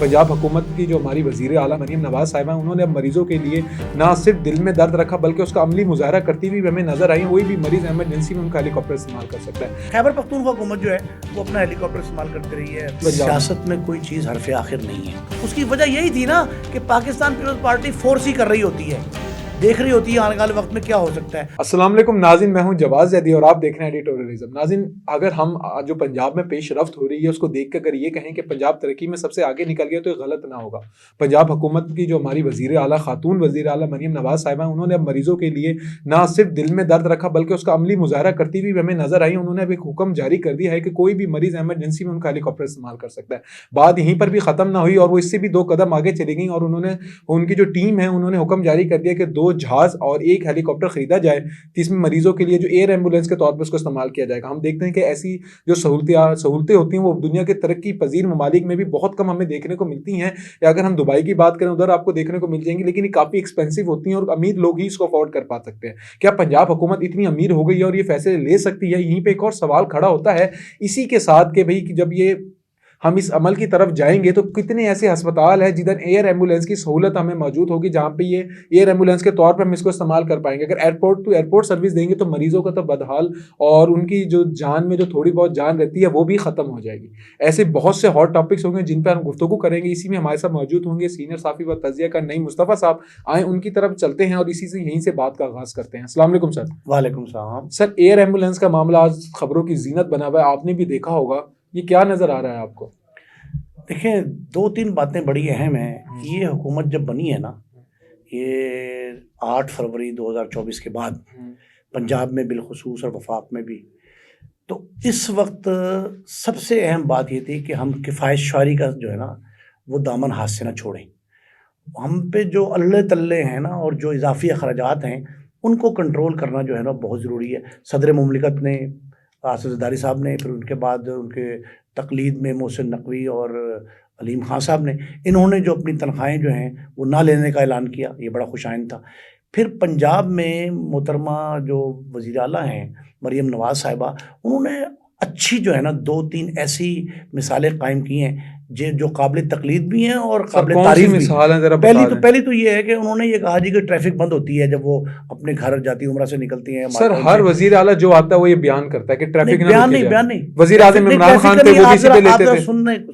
पंजाब हुकूमत की जो हमारी वज़ीर आला मरीम नवाज़ साहिबा, उन्होंने अब मरीज़ों के लिए ना सिर्फ दिल में दर्द रखा बल्कि उसका अमली मुज़ाहरा करती हुई हमें नजर आई। कोई भी मरीज़ एमरजेंसी में उनका हेलीकॉप्टर इस्तेमाल कर सकता है। खैबर पख्तूनख्वा हुकूमत जो है वो अपना हेलीकॉप्टर इस्तेमाल करती रही है। सियासत में कोई चीज़ हरफ आखिर नहीं है। उसकी वजह यही थी ना कि पाकिस्तान पीपल्स पार्टी फोर्स ही कर रही होती है, देख रही होती है आने वाले वक्त में क्या हो सकता है। अस्सलाम वालेकुम नाज़रीन, मैं हूं जवाद ज़ैदी और आप देख रहे हैं एडिटोरियलिज्म। नाज़रीन, अगर हम जो पंजाब में पेशरफ्त हो रही है उसको देख कर अगर ये कहें कि पंजाब तरक्की में सबसे आगे निकल गया तो ये गलत ना होगा। पंजाब हुकूमत की जो हमारी वज़ीर आला खातून वज़ीर आला मरीम नवाज़ साहिबा, उन्होंने अब मरीज़ों के लिए ना सिर्फ दिल में दर्द रखा बल्कि उसका अमली मुज़ाहरा करती हुई हमें नजर आई। उन्होंने अब एक हुक्म जारी कर दिया है कि कोई भी मरीज़ एमरजेंसी में उनका हेलीकॉप्टर इस्तेमाल कर सकता है। बात यहीं पर भी ख़त्म ना हुई और वो इससे भी 2 कदम आगे चली गई और उनकी जो टीम है उन्होंने हुक्म जारी कर दिया कि 2 जहाज़ और एक हेलीकॉप्टर खरीदा जाए जिसमें मरीजों के लिए जो एयर एम्बुलेंस के तौर पर उसको इस्तेमाल किया जाएगा। हम देखते हैं कि ऐसी जो सहूलतें होती हैं वो दुनिया के तरक्की पजीर ममालिक में भी बहुत कम हमें देखने को मिलती हैं। या अगर हम दुबई की बात करें उधर आपको देखने को मिल जाएंगी, लेकिन ये काफ़ी एक्सपेंसिव होती हैं और अमीर लोग ही इसको अफोर्ड कर पा सकते हैं। क्या पंजाब हुकूमत इतनी अमीर हो गई है और ये फैसले ले सकती है? यहीं पर एक और सवाल खड़ा होता है इसी के साथ कि भाई जब ये हम इस अमल की तरफ जाएंगे तो कितने ऐसे अस्पताल हैं जिधर एयर एम्बुलेंस की सहूलत हमें मौजूद होगी, जहाँ पे ये एयर एम्बुलेंस के तौर पर हम इसको इस्तेमाल कर पाएंगे। अगर एयरपोर्ट टू एयरपोर्ट सर्विस देंगे तो मरीजों का तो बदहाल और उनकी जो जान में जो थोड़ी बहुत जान रहती है वो भी ख़त्म हो जाएगी। ऐसे बहुत से हॉट टॉपिक्स होंगे जिन पर हम गुफ्तगू करेंगे। इसी में हमारे साथ मौजूद होंगे सीनियर साफ़ी व तज़िया का नईम मुस्तफ़ा साहब। आए उनकी तरफ चलते हैं और इसी से यहीं से बात का आगाज़ करते हैं। अस्सलाम वालेकुम सर। वालेकुम सलाम। सर, एयर एम्बुलेंस का मामला आज खबरों की जीनत बना हुआ है, आपने भी देखा होगा, ये क्या नज़र आ रहा है आपको? देखिए, 2-3 बातें बड़ी अहम हैं। ये हुकूमत जब बनी है ना, ये 8 फरवरी 2024 के बाद पंजाब में बिलखुसूस और वफाक में भी, तो इस वक्त सबसे अहम बात ये थी कि हम किफ़ायतशारी का जो है ना वो दामन हाथ से ना छोड़ें। हम पे जो अल्ले तल्ले हैं ना और जो इजाफी अखराजात हैं उनको कंट्रोल करना जो है ना बहुत ज़रूरी है। सदर मुमलिकत ने, आसिफ ज़रदारी साहब ने, फिर उनके बाद उनके तकलीद में मोहसिन नकवी और अलीम खान साहब ने, इन्होंने जो अपनी तनख्वाहें जो हैं वो ना लेने का ऐलान किया, ये बड़ा खुशाइन था। फिर पंजाब में मोहतरमा जो वज़ीर आला हैं मरीम नवाज़ साहिबा, उन्होंने अच्छी जो है ना 2-3 ऐसी मिसालें कायम की हैं जो काबिल तकलीद भी हैं और काबिल तारीफ भी। मिसाल है जरा पहली तो ये है कि उन्होंने ये कहा जी कि ट्रैफिक बंद होती है जब वो अपने घर जाती उम्रा से निकलती हैं। सर, हर वजीर आला जो आता है वो ये बयान करता है कि ट्रैफिक बयान नहीं वजीर आज़म इमरान खान थे, वो भी इसी पे लेते थे।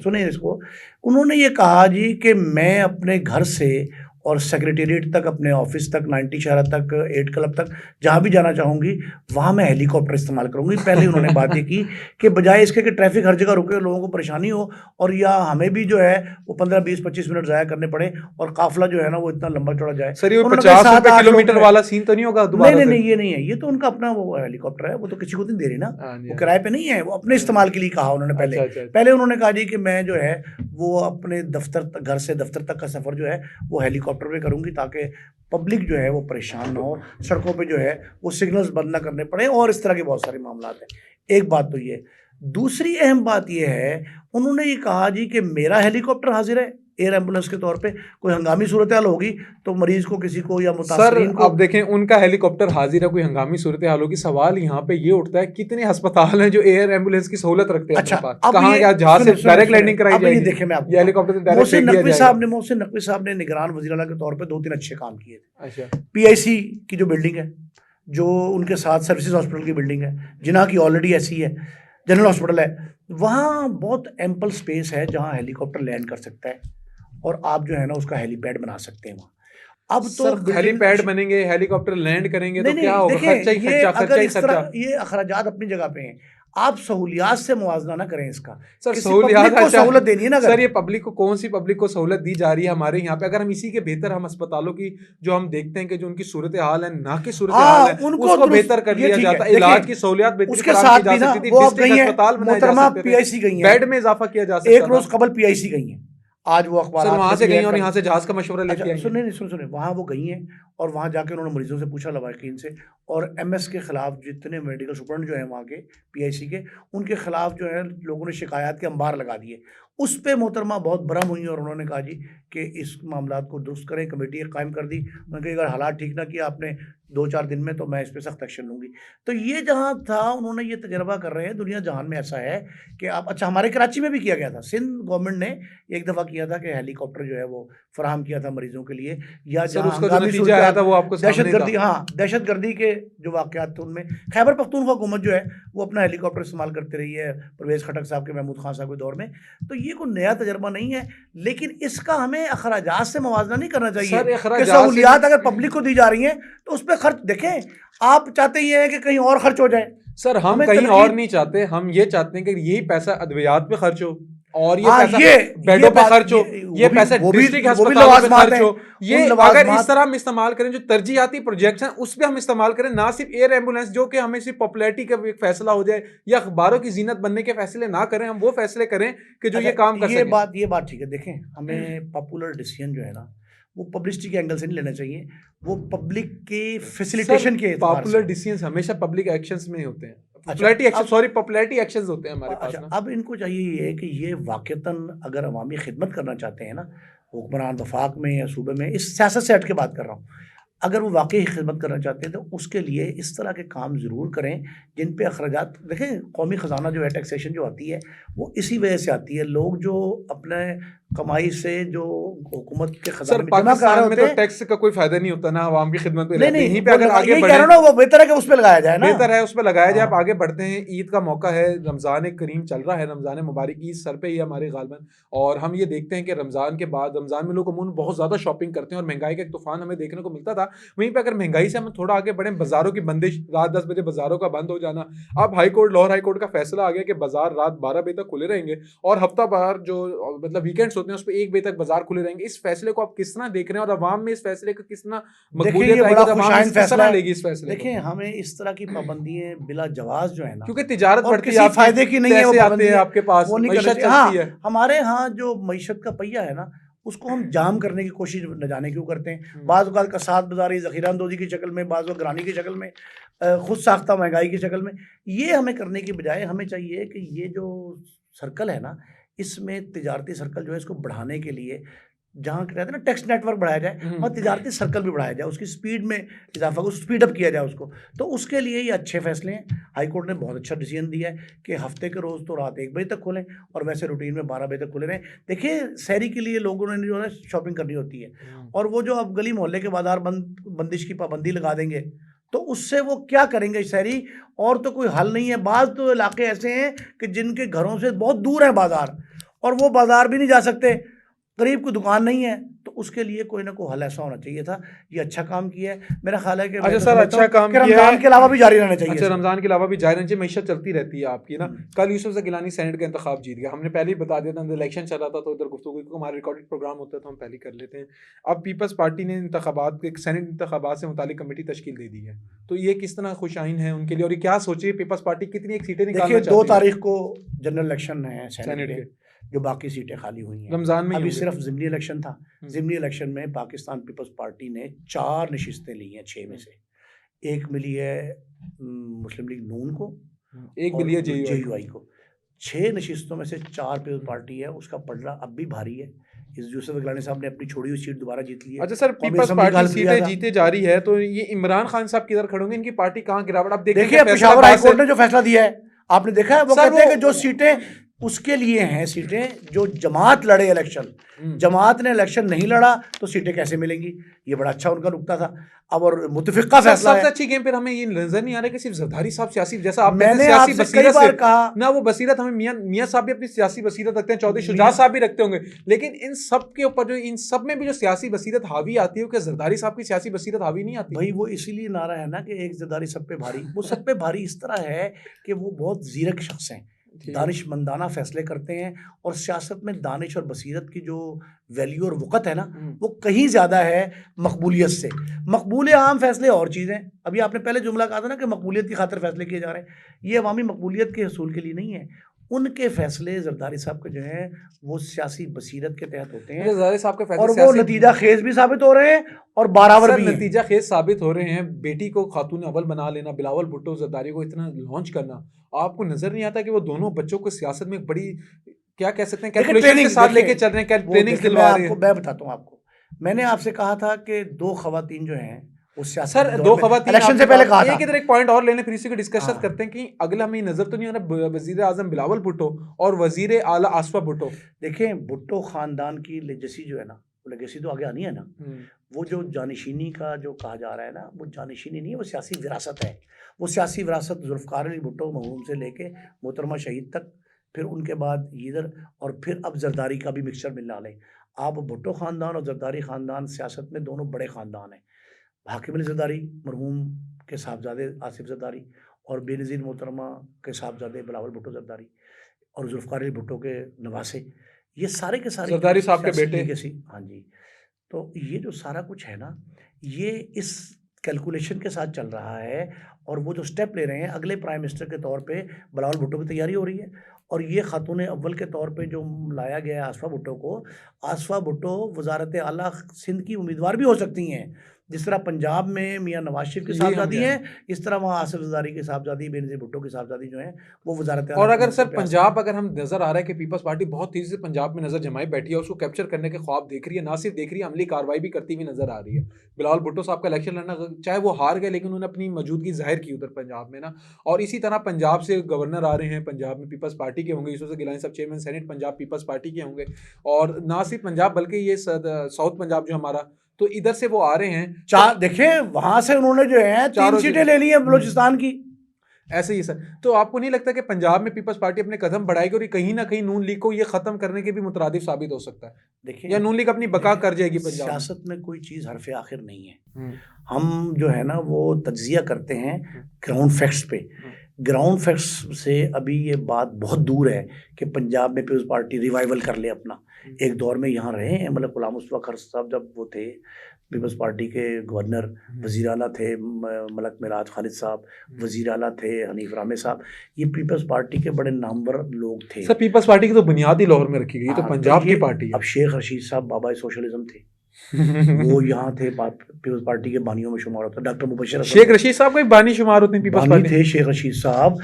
सुने इसको। उन्होंने ये कहा जी कि मैं अपने घर से और सेक्रेटेरिएट तक, अपने ऑफिस तक, 90 शहर तक, 8 क्लब तक, जहाँ भी जाना चाहूँगी वहाँ मैं हेलीकॉप्टर इस्तेमाल करूँगी। पहले उन्होंने बात ये की कि बजाय इसके कि ट्रैफिक हर जगह रुके, लोगों को परेशानी हो और या हमें भी जो है वो 15, 20, 25 मिनट ज़ाया करने पड़े और काफिला जो है ना वो इतना लंबा चौड़ा जाए। सर, ये 50 रुपए किलोमीटर वाला सीन तो नहीं होगा दोबारा? नहीं, ये नहीं है। ये तो उनका अपना वो हेलीकॉप्टर है, वो तो किसी को नहीं दे रही ना, वो किराए पे नहीं है, वो अपने इस्तेमाल के लिए कहा उन्होंने पहले उन्होंने कहा जी कि मैं जो है वो अपने दफ्तर, घर से दफ्तर तक का सफ़र जो है वो हेलीकॉप्टर पे करूँगी ताकि पब्लिक जो है वो परेशान ना हो, सड़कों पे जो है वो सिग्नल्स बंद ना करने पड़े और इस तरह के बहुत सारे मामला हैं। एक बात तो ये। दूसरी अहम बात ये है, उन्होंने ये कहा जी कि मेरा हेलीकॉप्टर हाजिर है एयर एम्बुलेंस के तौर पे, कोई हंगामी सूरत हाल होगी तो मरीज को, किसी को या मुतासरीन को। अब देखें, उनका हेलीकॉप्टर हाजिर है, कोई हंगामी सूरत हाल होगी। सवाल यहाँ पे ये उठता है कितने अस्पताल हैं जो एयर एम्बुलेंस की सहूलत रखते हैं? अच्छा, कहाँ जहाज से डायरेक्ट लैंडिंग कराई जाएगी? देखें, मैं आपको हेलीकॉप्टर से मोहसिन नकवी साहब ने निगरान वज़ीर आला के तौर पे 2-3 अच्छे काम किए थे। अच्छा, PIC की जो बिल्डिंग है, जो उनके साथ सर्विसेज हॉस्पिटल की बिल्डिंग है, जिन्ना की ऑलरेडी ऐसी है, जनरल हॉस्पिटल है, वहाँ बहुत एम्पल स्पेस है जहाँ हेलीकॉप्टर लैंड कर सकता है और आप जो है ना उसका हेलीपैड बना सकते हैं वहाँ। अब तो हेलीपैड बनेंगे, हेलीकॉप्टर लैंड करेंगे तो क्या होगा? खर्चा ही खर्चा। ये अखराजात अपनी जगह पे हैं, आप सहूलियात से मुआवजा ना करें इसका। सर, सहूलियत देनी है ना सर, ये पब्लिक को, कौन सी पब्लिक को सहूलत दी जा रही है हमारे यहाँ पे? अगर हम इसी के बेहतर हम अस्पतालों की जो हम देखते हैं कि जो उनकी सूरत हाल है, ना की सूरत हाल है, उसको बेहतर कर लिया जाता है, इलाज की सहूलियत बेहतर की जा सकती थी, अस्पताल PIC गई है, बेड में इजाफा किया जा सकता है। एक रोज कबल PIC गई है, आज वो अखबार वहां से गई और यहाँ से जहाज का मशवरा लेके आई। सुने वहां वो गई हैं और वहाँ जाके उन्होंने मरीजों से पूछा लवाकिन से, और एमएस के खिलाफ जितने मेडिकल सुपरडेंट जो हैं वहाँ के पीआईसी के, उनके खिलाफ जो है लोगों ने शिकायत के अंबार लगा दिए। उस पे मोहतरमा बहुत भरम हुई और उन्होंने कहा जी कि इस मामला को दुरुस्त करें, कमेटी एक कायम कर दी। उन्होंने कहा अगर हालात ठीक ना किया आपने 2-4 दिन में तो मैं इस पे सख्त एक्शन लूँगी। तो ये जहाँ था उन्होंने ये तजर्बा कर रहे हैं, दुनिया जहान में ऐसा है कि आप, अच्छा हमारे कराची में भी किया गया था, सिंध गवर्नमेंट ने एक दफ़ा किया था कि हेलीकॉप्टर जो है वो फराहम किया था मरीजों के लिए, या सर जहाँ उसका जो नतीजा आया था वो आपको सामने दहशतगर्दी, था। हाँ दहशतगर्दी के जो वाक़यात थे उनमें खैबर पख्तूनख्वा हुकूमत जो है वो अपना हेलीकॉप्टर इस्तेमाल करती रही है परवेज़ खटक साहब के, महमूद खान साहब के दौर में। तो ये कोई नया तजर्बा नहीं है, लेकिन इसका हमें अखराजात से मवाजना नहीं करना चाहिए सर कि अखराजात से सहूलियात अगर पब्लिक को दी जा रही हैं तो उस पर खर्च देखें। आप चाहते ये हैं कि कहीं और खर्च हो जाए। सर हम हमें कहीं और तनकीद, नहीं चाहते, हम ये चाहते हैं कि यही पैसा अद्वियात पे खर्च हो और ये हाँ पैसा ये बेडों पे बात, खर्च हो, ये पैसा डिस्ट्रिक्ट अस्पतालों पे लवाजमात खर्च हैं, हो। उन ये अगर लवाजमात, इस तरह हम इस्तेमाल करें, जो तरजीहाती प्रोजेक्ट्स हैं उस पे हम इस्तेमाल करें, ना सिर्फ एयर एम्बुलेंस जो कि हमें सिर्फ पॉपुलैरिटी का एक फैसला हो जाए या अखबारों की जीनत बनने के फैसले ना करें, हम वो फैसले करें कि जो ये काम कर ये सकें। बात ठीक है। देखें, हमें पॉपुलर डिसीजन जो है ना वो पब्लिसिटी के एंगल से नहीं लेना चाहिए, वो पब्लिक के फैसिलिटेशन के एतबार पॉपुलर से। डिसीजंस हमेशा पब्लिक एक्शंस में होते हैं, अच्छा, पॉपुलैरिटी एक्शन, अब सॉरी पॉपुलैरिटी एक्शंस होते हैं हमारे पास अच्छा, ना। अब इनको चाहिए ये कि ये वाक़तन अगर अवामी खिदमत करना चाहते हैं ना, हुक्मरान वफाक में या सूबे में, इस सियासत से हट के बात कर रहा हूँ, अगर वो वाकई खिदमत करना चाहते हैं तो उसके लिए इस तरह के काम ज़रूर करें जिन पे अखराजात, देखें कौमी ख़जाना जो है टैक्सेशन जो आती है वो इसी वजह से आती है। लोग जो अपने कमाई से जो हुकूमत के सर खजाने में जमा करा रहे पाकिस्तान में होते तो हैं, टैक्स का कोई फायदा नहीं होता ना, आवाम की खिदमत में नहीं रहते हैं, नहीं यहीं पे वो अगर आगे यही कह बढ़े, रहा हूँ ना, वो बेहतर है कि उस पर लगाया जाए ना। बेहतर है उस पर लगाया जाए। आप हाँ आगे बढ़ते हैं, ईद का मौका है, रमज़ान करीम चल रहा है, रमज़ान मुबारक ईद सर पे ही है हमारे गालबन, और हम ये देखते हैं कि रमज़ान के बाद, रमज़ान में लोग अमूमन बहुत ज़्यादा शॉपिंग करते हैं और महंगाई का एक तूफान हमें देखने को मिलता था। वहीं पे अगर महंगाई से हम थोड़ा आगे बढ़े, बाजारों की बंदिश, रात 10 बजे बाजारों का बंद हो जाना, अब high court, Lahore high court का फैसला आ गया कि बाजार रात 12 बजे तक खुले रहेंगे और हफ्ता भर जो मतलब वीकेंड्स होते हैं उस पर 1 बजे तक बाजार खुले रहेंगे। इस फैसले को आप किस तरह देख रहे हैं और अवाम में इस फैसले का किस तरह देखिए मकबूलियत ये आएगी बड़ा और अवाम खुशाइन इस किस फैसला तरह है। लेगी इस फैसले को? देखें, हमें इस तरह की पाबंदियाँ बिला जवाज जो है ना, क्योंकि तिजारत और बढ़ती है, किसी आपकी फायदे की नहीं है वो पैसे आते हैं पाबंदियाँ, आपके पास, वो नहीं करना मईशत चाहिए। चलती है। हाँ, हमारे यहाँ जो मईशत का पहिया है ना उसको हम जाम करने की कोशिश न जाने क्यों करते हैं। बाज़ औक़ात कसाद बाज़ारी, ज़ख़ीरा अंदोज़ी की शक्ल में, बाज़ वक़्त गिरानी की शक्ल में, खुद साख्ता महंगाई की शक्ल में। ये हमें करने की बजाय हमें चाहिए कि ये जो सर्कल है ना, इसमें तिजारती सर्कल जो है इसको बढ़ाने के लिए, जहाँ कहते हैं ना टैक्स नेटवर्क बढ़ाया जाए और तिजारती सर्कल भी बढ़ाया जाए, उसकी स्पीड में इजाफा, उसको स्पीड अप किया जाए उसको। तो उसके लिए ये अच्छे फैसले हैं। हाई कोर्ट ने बहुत अच्छा डिसीजन दिया है कि हफ्ते के रोज़ तो रात 1 बजे तक खोलें और वैसे रूटीन में 12 बजे तक खुले रहें। देखिए, शहरी के लिए लोगों ने जो है शॉपिंग करनी होती है, और वो जो अब गली मोहल्ले के बाजार बंदिश की पाबंदी लगा देंगे तो उससे वो क्या करेंगे शहरी, और तो कोई हल नहीं है। बाज़ तो इलाके ऐसे हैं कि जिनके घरों से बहुत दूर है बाज़ार, और वो बाज़ार भी नहीं जा सकते, करीब कोई दुकान नहीं है। तो उसके लिए कोई ना कोई हल ऐसा होना चाहिए था। ये अच्छा काम किया है, मेरा ख्याल है कि अच्छा सर, अच्छा काम कि किया रमज़ान है। के अलावा भी जारी रहना चाहिए। अच्छा, रमज़ान के अलावा भी जारी रहनी चाहिए, मईशत चलती रहती है आपकी ना। हम्म। कल यूसुफ से गिलानी सेनेट का इंतखाब जीत गया, हमने पहले ही बता दिया था, इलेक्शन चल रहा था तो इधर गुफ्तगू, क्योंकि हमारा रिकॉर्डेड प्रोग्राम होता है तो हम पहले ही कर लेते हैं। अब पीपल्स पार्टी ने इंतखाबात, सेनेट इंतखाबात से मुतालिक कमेटी तश्कील दे दी है, तो ये किस तरह खुशाइन है उनके लिए, और ये क्या सोचिए पीपल्स पार्टी कितनी एक सीटें निकालना देखिए, चाहती 2 है? तारीख को जनरल इलेक्शन है सेनेट सेनेट के के, जो बाकी सीटें खाली हुई हैं। रमज़ान में ही अभी होंगे। सिर्फ ज़िमनी इलेक्शन था। ज़िमनी इलेक्शन में पाकिस्तान पीपल्स पार्टी ने 4 नशिस्तें ली हैं 6 में से। एक मिली है मुस्लिम लीग नून को, एक और मिली है JUI को। 6 नशिस्तों में से 4 पीपल्स पार्टी है, उसका पलड़ा अब भी भारी है। इस यूसुफ गिलानी साहब ने अपनी छोड़ी हुई सीट दोबारा जीत ली है। अच्छा सर, कौमी पीपल्स असम्बली का पार्टी हल्फ लिया सीटें था। जीते जा रही है, तो ये इमरान खान साहब किधर खड़े होंगे, इनकी पार्टी कहाँ गिरावट आप देखिए, देखेंगे? पेशावर हाई कोर्ट ने जो फैसला दिया है आपने देखा है, वो सर, कहते हैं कि जो सीटें उसके लिए हैं, सीटें जो जमात लड़े इलेक्शन, जमात ने इलेक्शन नहीं लड़ा तो सीटें कैसे मिलेंगी। ये बड़ा अच्छा उनका नुक्ता था। अब और मुतफिका फैसला सबसे है। अच्छी गेम, फिर हमें ये नजर नहीं आ रहा कि सिर्फ जरदारी साहब सियासी, जैसा आप मैंने सियासी आपसे बसीरत कई बार से कहा ना, वो बसीरत हमें मियां साहब भी अपनी सियासी बसीरत रखते हैं, चौधरी शुजात साहब भी रखते होंगे, लेकिन इन सब के ऊपर जो इन सब में भी जो सियासी बसीरत हावी आती है, क्या जरदारी साहब की सियासी बसीरत हावी नहीं आती? भाई, वो इसीलिए नारा है ना कि एक जरदारी सब पे भारी। वो सब पे भारी इस तरह है कि वो बहुत ज़ीरक शख्स हैं, दानिशमंदाना फैसले करते हैं, और सियासत में दानिश और बसीरत की जो वैल्यू और वक़्त है ना, वो कहीं ज़्यादा है मकबूलियत से। मकबूल आम फैसले और चीज़ें। अभी आपने पहले जुमला कहा था ना कि मकबूलियत की खातिर फैसले किए जा रहे हैं, ये अवामी मकबूलियत के हसूल के लिए नहीं है। उनके फैसले जरदारी साहब के जो हैं वो सियासी बसीरत के तहत होते हैं, जरदारी साहब के और फैसले वो नतीजा खेज भी साबित हो रहे हैं और बारावर सर भी हैं। नतीजा खेज साबित हो रहे हैं। बेटी को खातून अव्वल बना लेना, बिलावल भुट्टो जरदारी को इतना लॉन्च करना, आपको नजर नहीं आता कि वो दोनों बच्चों को सियासत में एक बड़ी, क्या कह सकते हैं, देखिए कैलकुलेशन के ट्रेनिंग साथ लेके देखिए, चल रहे हैं, वो ट्रेनिंग देखिए दिलवा रहे हैं। मैं बताता हूँ आपको, मैंने आपसे कहा था कि 2 खवातीन जो हैं वो सियासत सर के दौर 2 में खवातीन इलेक्शन से पहले कहा था। एक इधर एक पॉइंट और लेने फिर इसी को डिस्कस हाँ। करते हैं कि अगला हमें नजर तो नहीं आ रहा वजीर आजम बिलावल भुट्टो और वजीर आला आसफा भुट्टो। देखें भुट्टो खानदान की लेगेसी जो है ना, वो लेगेसी तो आगे आनी है ना। वो जो जानशीनी का जो कहा जा रहा है ना, वो जानशीनी नहीं है, वो सियासी विरासत है। वो सियासी विरासत जुल्फ़िकार अली भुट्टो मरहूम से लेके मोहतरमा शहीद तक, फिर उनके बाद इधर, और फिर अब जरदारी का भी मिक्सचर मिला लें आप। भुट्टो ख़ानदान और जरदारी ख़ानदान सियासत में दोनों बड़े ख़ानदान हैं। हाकिम अली जरदारी मरहूम के साहबजादे आसिफ जरदारी, और बेनज़ीर मोहतरमा के साहबजादे बिलावल भुट्टो जरदारी, और जुल्फ़िकार अली भुट्टो के नवासे, ये सारे के सारे जरदारी साहब के बेटे। लेगेसी। हाँ जी, तो ये जो सारा कुछ है ना, ये इस कैलकुलेशन के साथ चल रहा है, और वो जो स्टेप ले रहे हैं, अगले प्राइम मिनिस्टर के तौर पे बिलावल भुट्टो की तैयारी हो रही है, और ये खातून अव्वल के तौर पे जो लाया गया है आसफा भुट्टो को, आसफा भुट्टो वज़ारत आला सिंध की उम्मीदवार भी हो सकती हैं। जिस तरह पंजाब में मियाँ नवाज शरीफ की यही हम साहबजादी कह रहे हैं, इस तरह वहाँ आसिफ जरदारी की साहबजादी, बेनज़ीर भुट्टो की साहबजादी जो हैं वो वज़ारत आला और के अगर सर मनसब पे आ सकती पंजाब, हैं। अगर हम नजर आ रहा है कि पीपल्स पार्टी बहुत तेजी से पंजाब में नजर जमाई बैठी है, उसको कैप्चर करने के ख्वाब देख रही है, ना सिर्फ देख रही है, अमली कार्रवाई भी करती हुई नजर आ रही है। बिलावल भुट्टो साहब का इलेक्शन लड़ना, चाहे वो हार गए, लेकिन उन्होंने अपनी मौजूदगी जाहिर की उधर पंजाब में ना। और इसी तरह पंजाब से गवर्नर आ रहे हैं, पंजाब में पीपल्स पार्टी के होंगे, यूसुफ गिलानी साहब chairman senate Punjab Peoples Party के होंगे। और ना सिर्फ पंजाब बल्कि ये साउथ पंजाब जो हमारा, तो इधर से वो आ रहे हैं। चार देखें वहां से उन्होंने जो है 3 चारों सीटें ले ली हैं बलूचिस्तान की। ऐसे ही सर। तो आपको नहीं लगता कि पंजाब में पीपल्स पार्टी अपने कदम बढ़ाएगी और ये कहीं ना कहीं नून लीग को ये खत्म करने के भी मुतरादिफ साबित हो सकता है, देखिए या नून लीग अपनी बका कर जाएगी पंजाब में? सियासत में कोई चीज़ हरफ आखिर नहीं है। हम जो है ना वो तज्जिया करते हैं ग्राउंड फैक्ट्स पे। ग्राउंड फैक्ट्स से अभी ये बात बहुत दूर है कि पंजाब में पीपल्स पार्टी रिवाइवल कर ले अपना। एक दौर में यहाँ रहे हैं, मतलब गुलाम मुस्तफा खर साहब जब वो थे पीपल्स पार्टी के गवर्नर, वज़ीर आला थे मलक मिराज खालिद साहब, वज़ीर आला थे हनीफ रामे साहब, ये पीपल्स पार्टी के बड़े नामवर लोग थे। सर पीपल्स पार्टी की तो बुनियादी लाहौर में रखी गई, तो पंजाब की पार्टी है। अब शेख रशीद साहब बाबा सोशलिज्म थे, वो यहाँ थे, पीपल्स पार्टी के बानियों में शुमार होता। डॉक्टर मुबशर शेख रशीद साहब का भी बानी शुमार होते हैं पीपल्स बानी पार्टी थे, शेख रशीद साहब,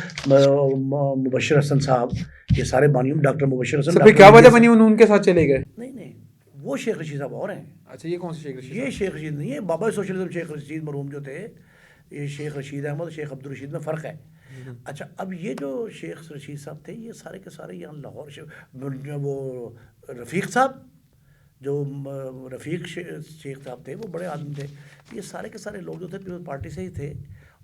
मुबशर हसन साहब, ये सारे बानियों। डॉक्टर मुबशर हसन, सर क्या वजह बनी उनके साथ चले गए? नहीं वो शेख रशीद साहब और हैं। अच्छा, ये कौन से शेख रशीद? ये शेख रशीद नहीं है, बाबा सोशलिज्म शेख रशीद मरहूम जो थे, ये शेख रशीद अहमद, शेख अब्दुल रशीद में फ़र्क है। अच्छा, अब ये जो शेख रशीद साहब थे, ये सारे के सारे यहाँ लाहौर, वो रफ़ीक साहब जो रफ़ीक शेख साहब थे, वो बड़े आदमी थे। ये सारे के सारे लोग जो थे पीपल्स पार्टी से ही थे,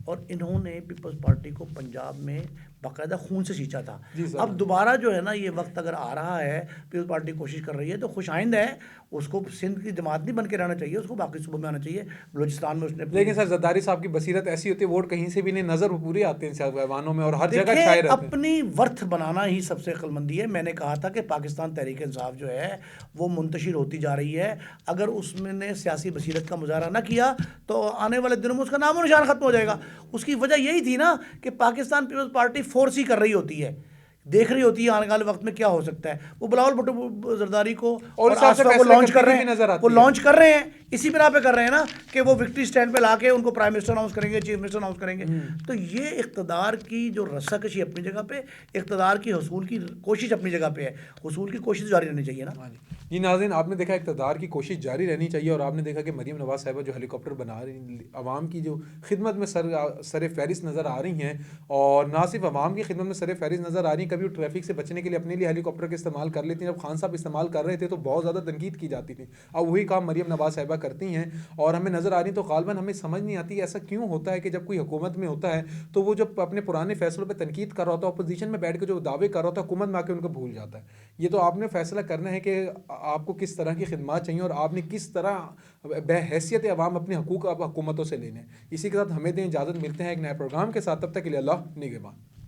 और इन्होंने पीपल्स पार्टी को पंजाब में बाकायदा खून से सींचा था। अब दोबारा जो है ना ये वक्त अगर आ रहा है, पीपल्स पार्टी कोशिश कर रही है, तो खुशाइंद है। उसको सिंध की जमात नहीं बन के रहना चाहिए, उसको बाकी सूबों में आना चाहिए। बलूचिस्तान में उसने, लेकिन सर जरदारी साहब की बसीरत ऐसी होती है, वोट कहीं से भी नहीं, नज़र पूरे आते हैं ऐवानों में और हर जगह छाए रहते हैं। अपनी वर्थ बनाना ही सबसे अक्लमंदी है। मैंने कहा था कि पाकिस्तान तहरीक इंसाफ जो है वो मुंतशिर होती जा रही है। अगर उसने सियासी बसीरत का मुजाहरा ना किया तो आने वाले दिनों में उसका नाम और निशान खत्म हो जाएगा। उसकी वजह यही थी ना कि पाकिस्तान पीपल्स पार्टी फोर्स ही कर रही होती है, देख रही होती है आने वाले वक्त में क्या हो सकता है। वो बिलावल भुट्टो जरदारी को और आसफा को लॉन्च कर रहे हैं, वो लॉन्च कर रहे हैं इसी बिना पे कर रहे हैं ना कि वो विक्ट्री स्टैंड पे लाके उनको प्राइम मिनिस्टर अनाउंस करेंगे, चीफ मिनिस्टर अनाउंस करेंगे। तो ये इक़्तिदार की जो रस्साकशी अपनी जगह पे, इक़्तिदार की हसूल की कोशिश अपनी जगह पे है। हसूल की कोशिश जारी रहनी चाहिए ना। जी नाज़रीन, आपने देखा इक़्तिदार की कोशिश जारी रहनी चाहिए, और आपने देखा कि मरीम नवाज साहिबा जो हेलीकॉप्टर बना रही, आवाम की जो खिदमत में सर फहरिस्त नज़र आ रही हैं, और ना सिर्फ आवाम की खिदमत में सर फहरिस्त नज़र आ रही हैं, कभी वो ट्रैफिक से बचने के लिए अपने लिए हेलीकॉप्टर का इस्तेमाल कर लेती हैं। जब खान साहब इस्तेमाल कर रहे थे तो बहुत ज़्यादा तनकीद की जाती थी, अब वही काम मरीम नवाज साहिबा करती हैं और हमें नज़र आ रही। तो गालबन हमें समझ नहीं आती ऐसा क्यों होता है कि जब कोई हुकूमत में होता है तो वो जब अपने पुराने फैसलों पर तनकीद कर रहा होता है, अपोजिशन में बैठ के जो दावे कर रहा होता है, हुकूमत में आके उनको भूल जाता है। ये तो आपने फैसला करना है कि आपको किस तरह की खिदमत चाहिए और आपने किस तरह बहैसियत अवाम अपने हकूक़ आप हुकूमतों से लेने। इसी के साथ हमें दें इजाज़त, मिलते हैं एक नए प्रोग्राम के साथ, तब तक के लिए अल्लाह निगहबान।